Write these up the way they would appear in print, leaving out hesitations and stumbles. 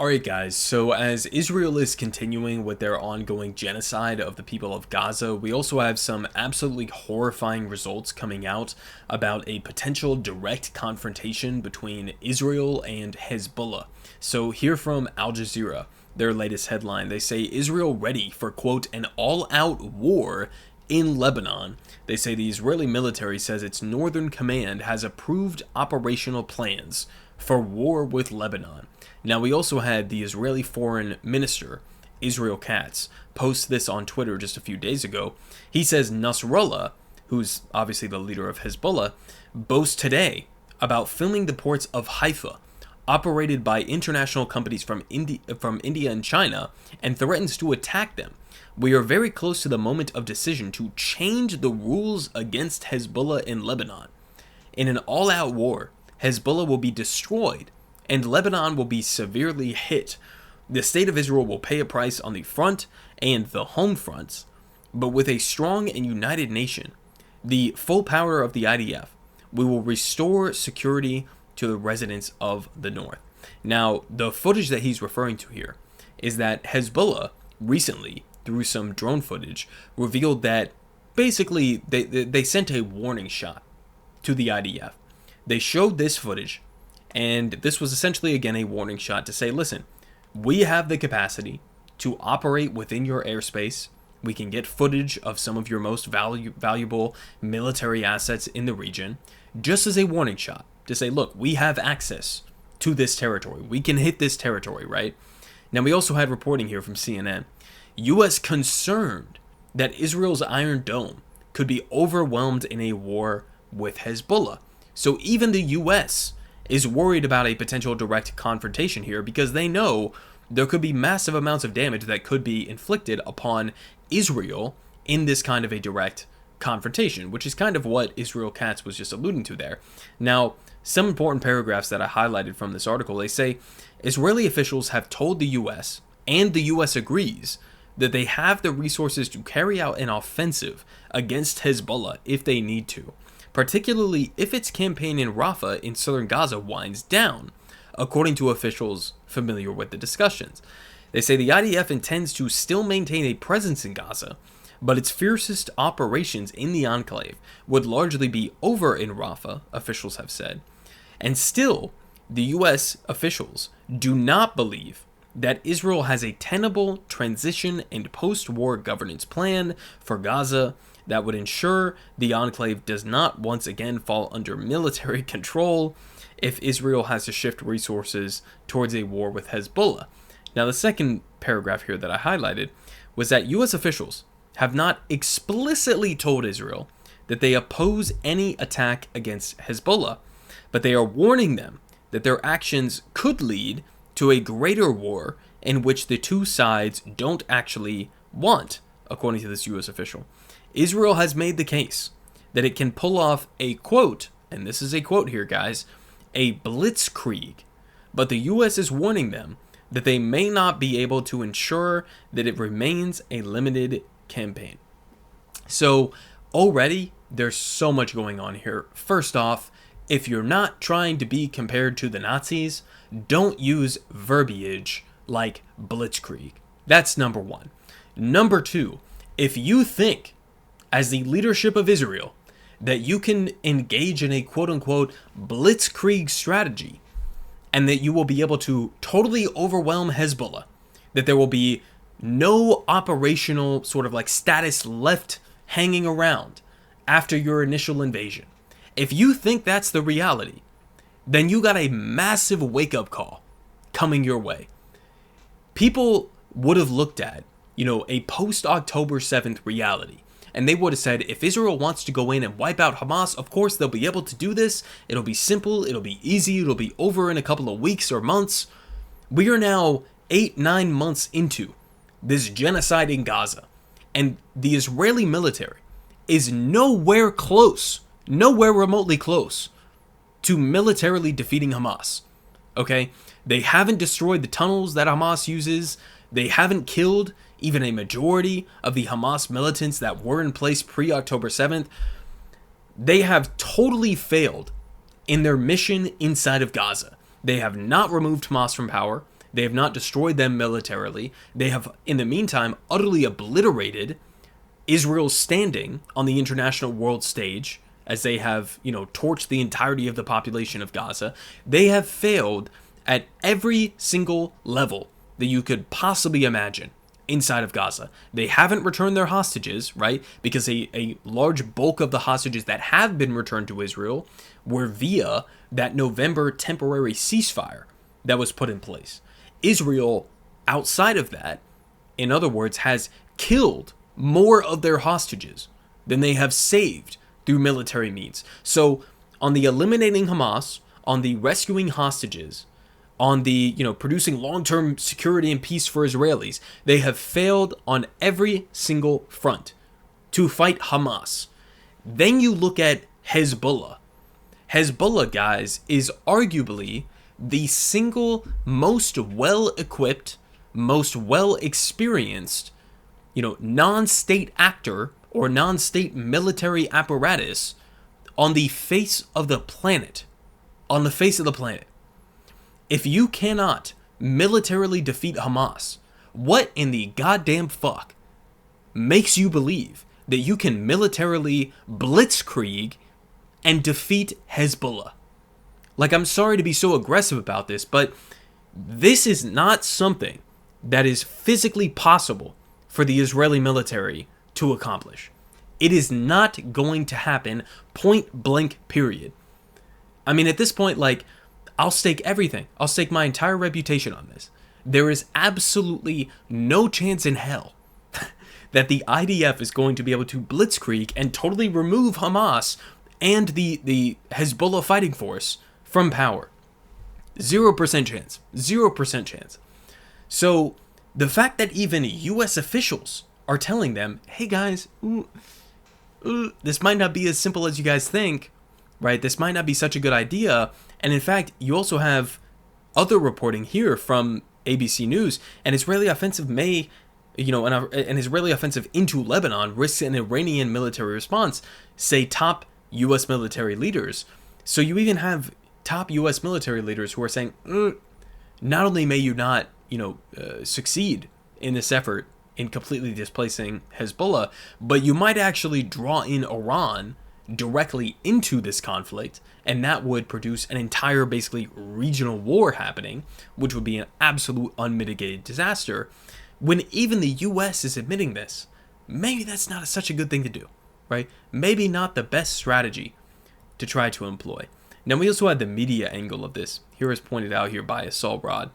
Alright guys, so as Israel is continuing with their ongoing genocide of the people of Gaza, we also have some absolutely horrifying results coming out about a potential direct confrontation between Israel and Hezbollah. So here from Al Jazeera, their latest headline, they say Israel ready for, quote, an all-out war in Lebanon. They say the Israeli military says its northern command has approved operational plans for war with Lebanon. Now, we also had the Israeli foreign minister, Israel Katz, post this on Twitter just a few days ago. He says Nasrallah, who's obviously the leader of Hezbollah, boasts today about filming the ports of Haifa, operated by international companies from India and China, and threatens to attack them. We are very close to the moment of decision to change the rules against Hezbollah in Lebanon. In an all-out war, Hezbollah will be destroyed, and Lebanon will be severely hit. The state of Israel will pay a price on the front and the home fronts, but with a strong and united nation, the full power of the IDF, we will restore security to the residents of the north. Now, the footage that he's referring to here is that Hezbollah recently, through some drone footage, revealed that basically they sent a warning shot to the IDF. They showed this footage, and this was essentially, again, a warning shot to say, listen, we have the capacity to operate within your airspace. We can get footage of some of your most valuable military assets in the region, just as a warning shot to say, look, we have access to this territory. We can hit this territory, right? Now, we also had reporting here from CNN. U.S. concerned that Israel's Iron Dome could be overwhelmed in a war with Hezbollah. So even the U.S. is worried about a potential direct confrontation here because they know there could be massive amounts of damage that could be inflicted upon Israel in this kind of a direct confrontation, which is kind of what Israel Katz was just alluding to there. Now, some important paragraphs that I highlighted from this article, they say Israeli officials have told the U.S., and the U.S. agrees, that they have the resources to carry out an offensive against Hezbollah if they need to, particularly if its campaign in Rafah in southern Gaza winds down, according to officials familiar with the discussions. They say the IDF intends to still maintain a presence in Gaza, but its fiercest operations in the enclave would largely be over in Rafah, officials have said. And still, the U.S. officials do not believe that Israel has a tenable transition and post-war governance plan for Gaza that would ensure the enclave does not once again fall under military control if Israel has to shift resources towards a war with Hezbollah. Now, the second paragraph here that I highlighted was that U.S. officials have not explicitly told Israel that they oppose any attack against Hezbollah, but they are warning them that their actions could lead to a greater war in which the two sides don't actually want, according to this U.S. official. Israel has made the case that it can pull off a, quote, and this is a quote here, guys, a blitzkrieg, but the U.S. is warning them that they may not be able to ensure that it remains a limited campaign. So already there's so much going on here. First off, if you're not trying to be compared to the Nazis, don't use verbiage like blitzkrieg. That's number one. Number two, if you think, as the leadership of Israel, that you can engage in a quote-unquote blitzkrieg strategy and that you will be able to totally overwhelm Hezbollah, that there will be no operational sort of like status left hanging around after your initial invasion, if you think that's the reality, then you got a massive wake-up call coming your way. People would have looked at, a post-October 7th reality, and they would have said, if Israel wants to go in and wipe out Hamas, of course they'll be able to do this. It'll be simple, it'll be easy, it'll be over in a couple of weeks or months. We are now 8-9 months into this genocide in Gaza, and the Israeli military is nowhere remotely close to militarily defeating Hamas. Okay? They haven't destroyed the tunnels that Hamas uses. They haven't killed even a majority of the Hamas militants that were in place pre-October 7th. They have totally failed in their mission inside of Gaza. They have not removed Hamas from power. They have not destroyed them militarily. They have, in the meantime, utterly obliterated Israel's standing on the international world stage, as they have, torched the entirety of the population of Gaza. They have failed at every single level that you could possibly imagine inside of Gaza. They haven't returned their hostages, right? Because a large bulk of the hostages that have been returned to Israel were via that November temporary ceasefire that was put in place. Israel, outside of that, in other words, has killed more of their hostages than they have saved through military means. So on the eliminating Hamas, on the rescuing hostages, on the, producing long-term security and peace for Israelis, they have failed on every single front to fight Hamas. Then you look at Hezbollah. Hezbollah, guys, is arguably the single most well-equipped, most well-experienced, non-state actor or non-state military apparatus on the face of the planet. On the face of the planet. If you cannot militarily defeat Hamas, what in the goddamn fuck makes you believe that you can militarily blitzkrieg and defeat Hezbollah? Like, I'm sorry to be so aggressive about this, but this is not something that is physically possible for the Israeli military to accomplish. It is not going to happen, point blank, period. I mean, at this point, I'll stake everything. I'll stake my entire reputation on this. There is absolutely no chance in hell that the IDF is going to be able to blitzkrieg and totally remove Hamas and the Hezbollah fighting force from power. 0% chance. 0% chance. So the fact that even U.S. officials are telling them, hey guys, this might not be as simple as you guys think, right? This might not be such a good idea. And in fact, you also have other reporting here from ABC News. An Israeli offensive an Israeli offensive into Lebanon risks an Iranian military response, say top U.S. military leaders. So you even have top U.S. military leaders who are saying, not only may you not, succeed in this effort in completely displacing Hezbollah, but you might actually draw in Iran directly into this conflict, and that would produce an entire, basically, regional war happening, which would be an absolute unmitigated disaster. When even the U.S. is admitting this, maybe that's not such a good thing to do, right? Maybe not the best strategy to try to employ. Now, we also had the media angle of this. Here is pointed out here by Assault Rod.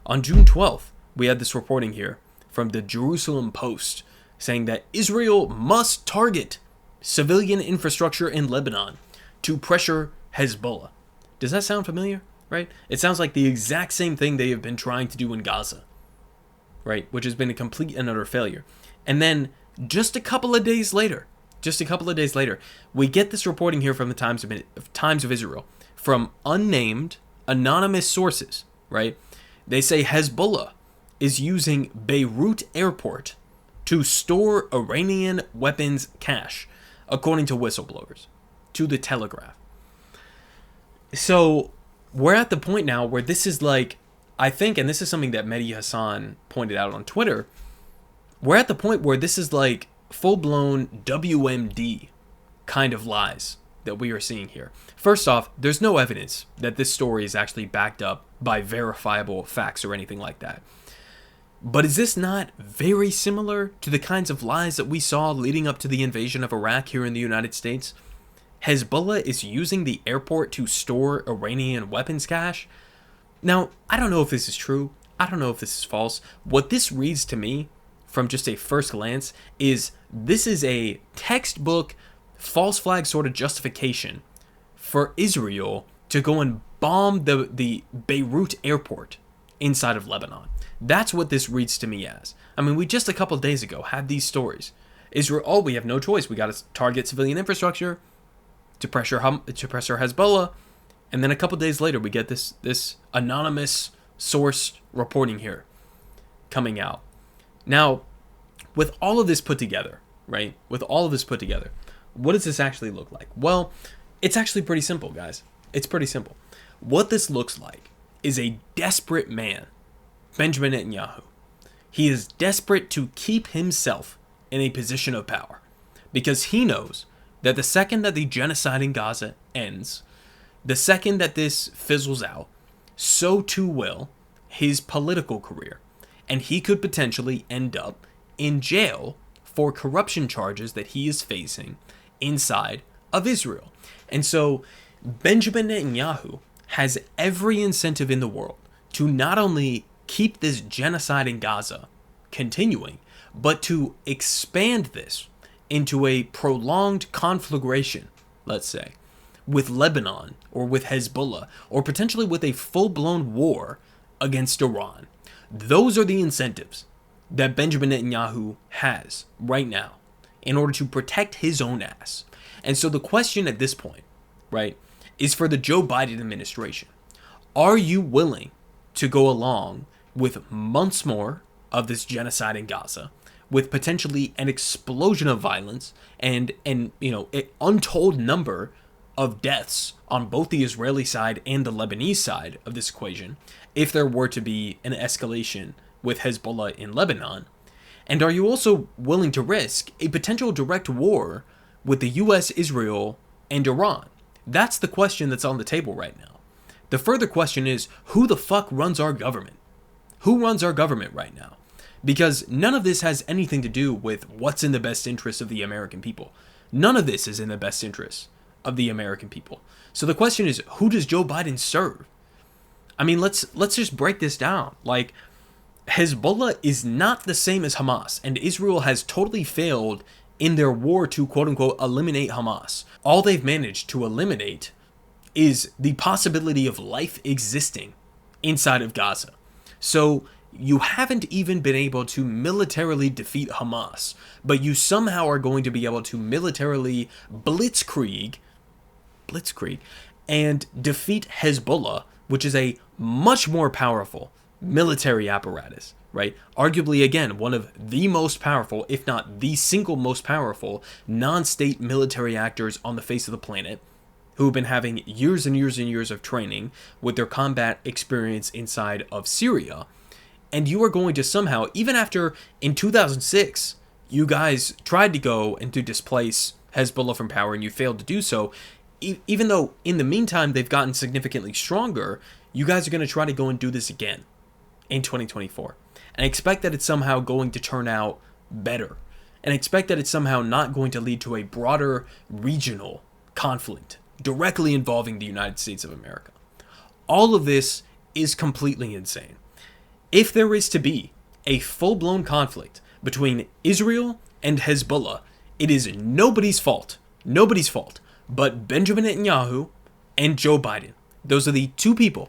On June 12th, we had this reporting here from the Jerusalem Post saying that Israel must target civilian infrastructure in Lebanon to pressure Hezbollah. Does that sound familiar? Right? It sounds like the exact same thing they have been trying to do in Gaza, right? Which has been a complete and utter failure. And then just a couple of days later, we get this reporting here from the Times of Israel from unnamed, anonymous sources, right? They say Hezbollah is using Beirut airport to store Iranian weapons cache, according to whistleblowers, to the Telegraph. So we're at the point now where this is I think, and this is something that Mehdi Hassan pointed out on Twitter, we're at the point where this is full-blown WMD kind of lies that we are seeing here. First off, there's no evidence that this story is actually backed up by verifiable facts or anything like that. But is this not very similar to the kinds of lies that we saw leading up to the invasion of Iraq here in the United States? Hezbollah is using the airport to store Iranian weapons cache. Now, I don't know if this is true. I don't know if this is false. What this reads to me, from just a first glance, is this is a textbook false flag sort of justification for Israel to go and bomb the Beirut airport inside of Lebanon. That's what this reads to me as. I mean, we just a couple days ago had these stories. Israel, we have no choice. We got to target civilian infrastructure to pressure Hezbollah. And then a couple days later, we get this anonymous source reporting here coming out. Now, with all of this put together, right? With all of this put together, what does this actually look like? Well, it's actually pretty simple, guys. It's pretty simple. What this looks like is a desperate man Benjamin Netanyahu. He is desperate to keep himself in a position of power because he knows that the second that the genocide in Gaza ends, the second that this fizzles out, so too will his political career. And he could potentially end up in jail for corruption charges that he is facing inside of Israel. And so Benjamin Netanyahu has every incentive in the world to not only keep this genocide in Gaza continuing, but to expand this into a prolonged conflagration, let's say, with Lebanon or with Hezbollah, or potentially with a full-blown war against Iran. Those are the incentives that Benjamin Netanyahu has right now in order to protect his own ass. And so the question at this point, right, is for the Joe Biden administration. Are you willing to go along with months more of this genocide in Gaza, with potentially an explosion of violence and an untold number of deaths on both the Israeli side and the Lebanese side of this equation, if there were to be an escalation with Hezbollah in Lebanon? And are you also willing to risk a potential direct war with the US, Israel, and Iran? That's the question that's on the table right now. The further question is, who the fuck runs our government? Who runs our government right now? Because none of this has anything to do with what's in the best interest of the American people. None of this is in the best interest of the American people. So the question is, who does Joe Biden serve? I mean, let's just break this down. Like, Hezbollah is not the same as Hamas, and Israel has totally failed in their war to quote-unquote eliminate Hamas. All they've managed to eliminate is the possibility of life existing inside of Gaza. So you haven't even been able to militarily defeat Hamas, but you somehow are going to be able to militarily blitzkrieg and defeat Hezbollah, which is a much more powerful military apparatus, right? Arguably, again, one of the most powerful, if not the single most powerful, non-state military actors on the face of the planet, who have been having years and years and years of training with their combat experience inside of Syria. And you are going to somehow, even after in 2006, you guys tried to go and to displace Hezbollah from power and you failed to do so, even though in the meantime they've gotten significantly stronger, you guys are going to try to go and do this again in 2024. And expect that it's somehow going to turn out better. And expect that it's somehow not going to lead to a broader regional conflict directly involving the United States of America. All of this is completely insane. If there is to be a full-blown conflict between Israel and Hezbollah, it is nobody's fault but Benjamin Netanyahu and Joe Biden. Those are the two people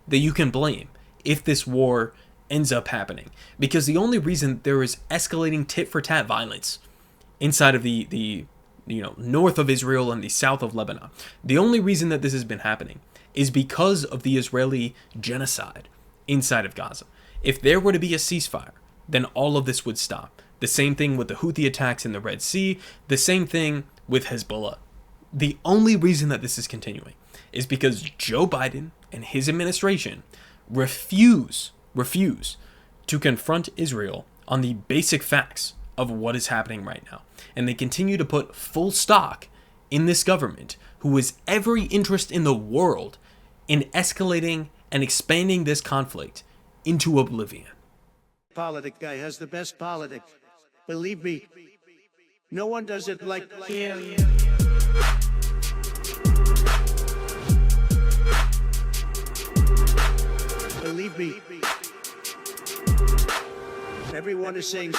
that you can blame if this war ends up happening. Because the only reason there is escalating tit-for-tat violence inside of the north of Israel and the south of Lebanon, the only reason that this has been happening is because of the Israeli genocide inside of Gaza. If there were to be a ceasefire, then all of this would stop. The same thing with the Houthi attacks in the Red Sea, the same thing with Hezbollah. The only reason that this is continuing is because Joe Biden and his administration refuse to confront Israel on the basic facts of what is happening right now. And they continue to put full stock in this government, who has every interest in the world in escalating and expanding this conflict into oblivion. Politic guy has the best politic. Believe me, no one does it like him. Believe me, everyone is saying